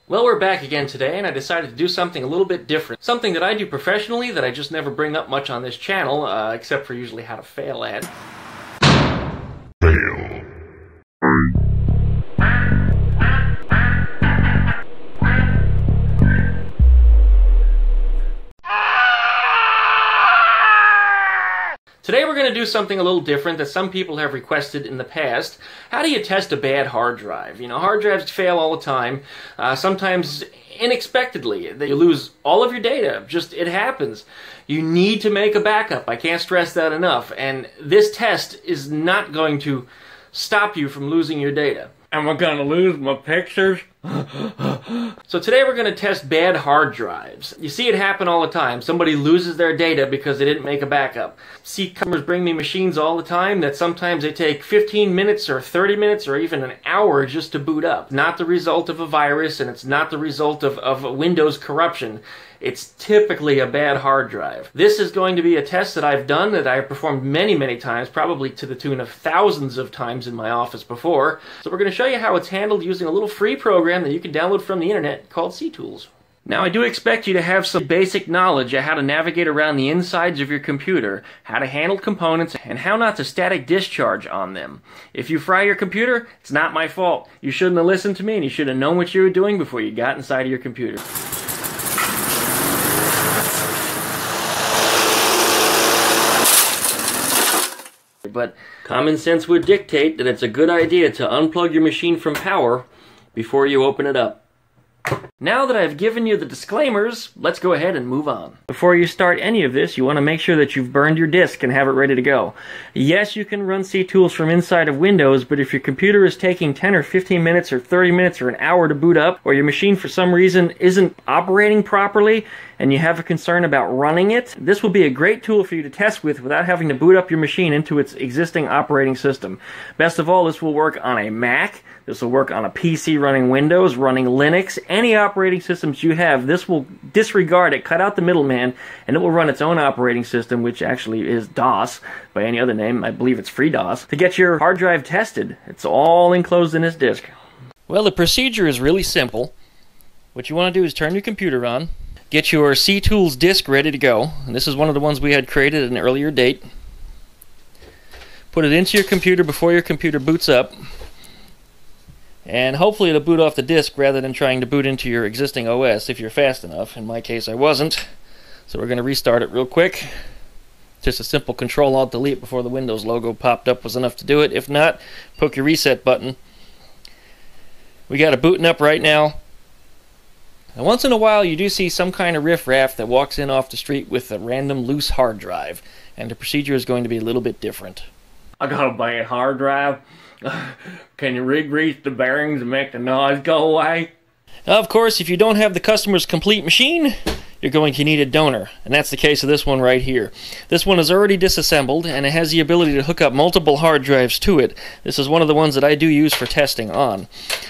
Well, we're back again today, and I decided to do something a little bit different. Something that I do professionally that I just never bring up much on this channel, except for usually how to fail at. Fail. Today we're going to do something a little different that some people have requested in the past. How do you test a bad hard drive? You know, hard drives fail all the time, sometimes unexpectedly. You lose all of your data. Just, it happens. You need to make a backup. I can't stress that enough. And this test is not going to stop you from losing your data. Am I going to lose my pictures? So today we're going to test bad hard drives. You see it happen all the time. Somebody loses their data because they didn't make a backup. See, customers bring me machines all the time that sometimes they take 15 minutes or 30 minutes or even an hour just to boot up. Not the result of a virus, and it's not the result of Windows corruption. It's typically a bad hard drive. This is going to be a test that I've done, that I've performed many, many times, probably to the tune of thousands of times in my office before. So we're going to show you how it's handled using a little free program that you can download from the internet called CTools. Now, I do expect you to have some basic knowledge of how to navigate around the insides of your computer, how to handle components, and how not to static discharge on them. If you fry your computer, it's not my fault. You shouldn't have listened to me, and you should have known what you were doing before you got inside of your computer. But common sense would dictate that it's a good idea to unplug your machine from power before you open it up. Now that I've given you the disclaimers, let's go ahead and move on. Before you start any of this, you want to make sure that you've burned your disk and have it ready to go. Yes, you can run CTools from inside of Windows, but if your computer is taking 10 or 15 minutes or 30 minutes or an hour to boot up, or your machine for some reason isn't operating properly, and you have a concern about running it, this will be a great tool for you to test with without having to boot up your machine into its existing operating system. Best of all, this will work on a Mac, this will work on a PC running Windows, running Linux, any operating systems you have. This will disregard it, cut out the middleman, and it will run its own operating system, which actually is DOS by any other name. I believe it's FreeDOS, to get your hard drive tested. It's all enclosed in this disk. Well, the procedure is really simple. What you want to do is turn your computer on, get your CTools disk ready to go, and this is one of the ones we had created at an earlier date. Put it into your computer before your computer boots up, and hopefully it'll boot off the disk rather than trying to boot into your existing OS if you're fast enough. In my case, I wasn't. So we're going to restart it real quick. Just a simple Control-Alt-Delete before the Windows logo popped up was enough to do it. If not, poke your reset button. We got it booting up right now. And once in a while you do see some kind of riffraff that walks in off the street with a random loose hard drive. And the procedure is going to be a little bit different. I got a bad hard drive. Can you re-grease the bearings and make the noise go away? Now, of course, if you don't have the customer's complete machine, you're going to need a donor, and that's the case of this one right here. This one is already disassembled, and it has the ability to hook up multiple hard drives to it. This is one of the ones that I do use for testing on.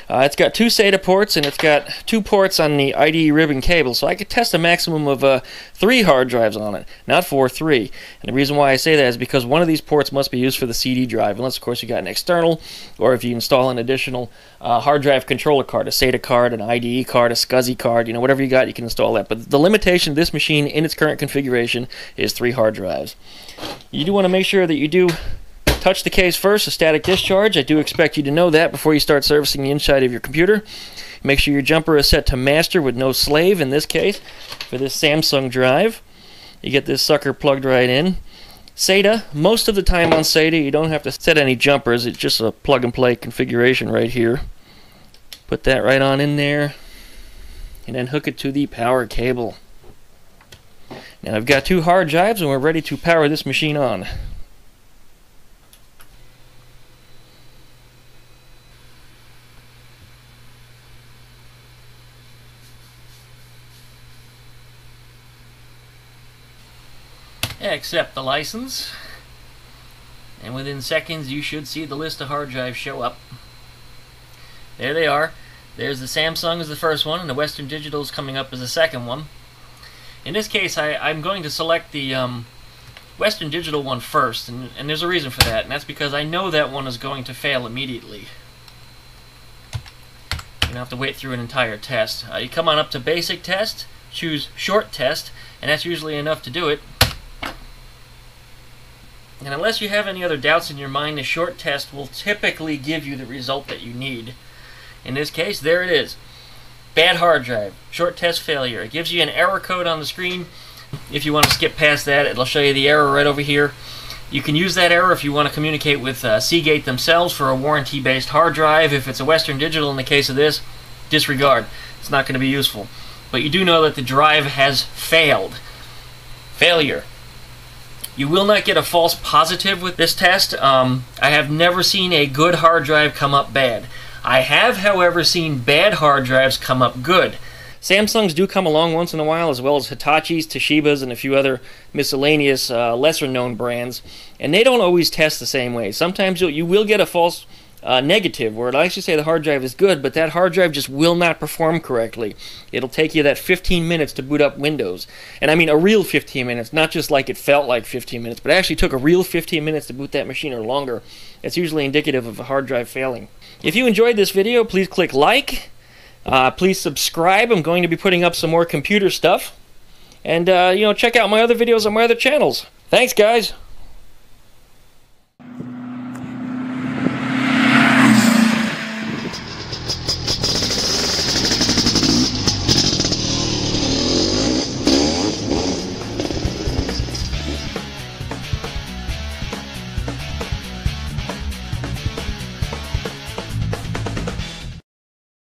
It's got 2 SATA ports, and it's got 2 ports on the IDE ribbon cable, so I could test a maximum of 3 hard drives on it, not 3. And the reason why I say that is because one of these ports must be used for the CD drive, unless, of course, you got an external, or if you install an additional hard drive controller card, a SATA card, an IDE card, a SCSI card, you know, whatever you got, you can install that. But the limitation of this machine in its current configuration is 3 hard drives. You do want to make sure that you do touch the case first, a static discharge. I do expect you to know that before you start servicing the inside of your computer. Make sure your jumper is set to master with no slave in this case for this Samsung drive. You get this sucker plugged right in. SATA, most of the time on SATA you don't have to set any jumpers, it's just a plug and play configuration right here. Put that right on in there and then hook it to the power cable. Now I've got 2 hard drives and we're ready to power this machine on. Accept the license, and within seconds you should see the list of hard drives show up. There they are. There's the Samsung as the first one, and the Western Digital is coming up as the second one. In this case, I'm going to select the Western Digital one first, and there's a reason for that, and that's because I know that one is going to fail immediately. You don't have to wait through an entire test. You come on up to basic test, choose short test, and that's usually enough to do it. And unless you have any other doubts in your mind, the short test will typically give you the result that you need. In this case, there it is. Bad hard drive, short test failure. It gives you an error code on the screen. If you want to skip past that, it'll show you the error right over here. You can use that error if you want to communicate with Seagate themselves for a warranty-based hard drive. If it's a Western Digital in the case of this, disregard. It's not going to be useful. But you do know that the drive has failed. Failure. You will not get a false positive with this test. I have never seen a good hard drive come up bad. I have, however, seen bad hard drives come up good. Samsungs do come along once in a while, as well as Hitachis, Toshibas, and a few other miscellaneous, lesser-known brands. And they don't always test the same way. Sometimes you will get a false negative, where it'll actually say the hard drive is good, but that hard drive just will not perform correctly. It'll take you that 15 minutes to boot up Windows. And I mean a real 15 minutes, not just like it felt like 15 minutes, but it actually took a real 15 minutes to boot that machine or longer. It's usually indicative of a hard drive failing. If you enjoyed this video, please click like. Please subscribe. I'm going to be putting up some more computer stuff. And, check out my other videos on my other channels. Thanks, guys.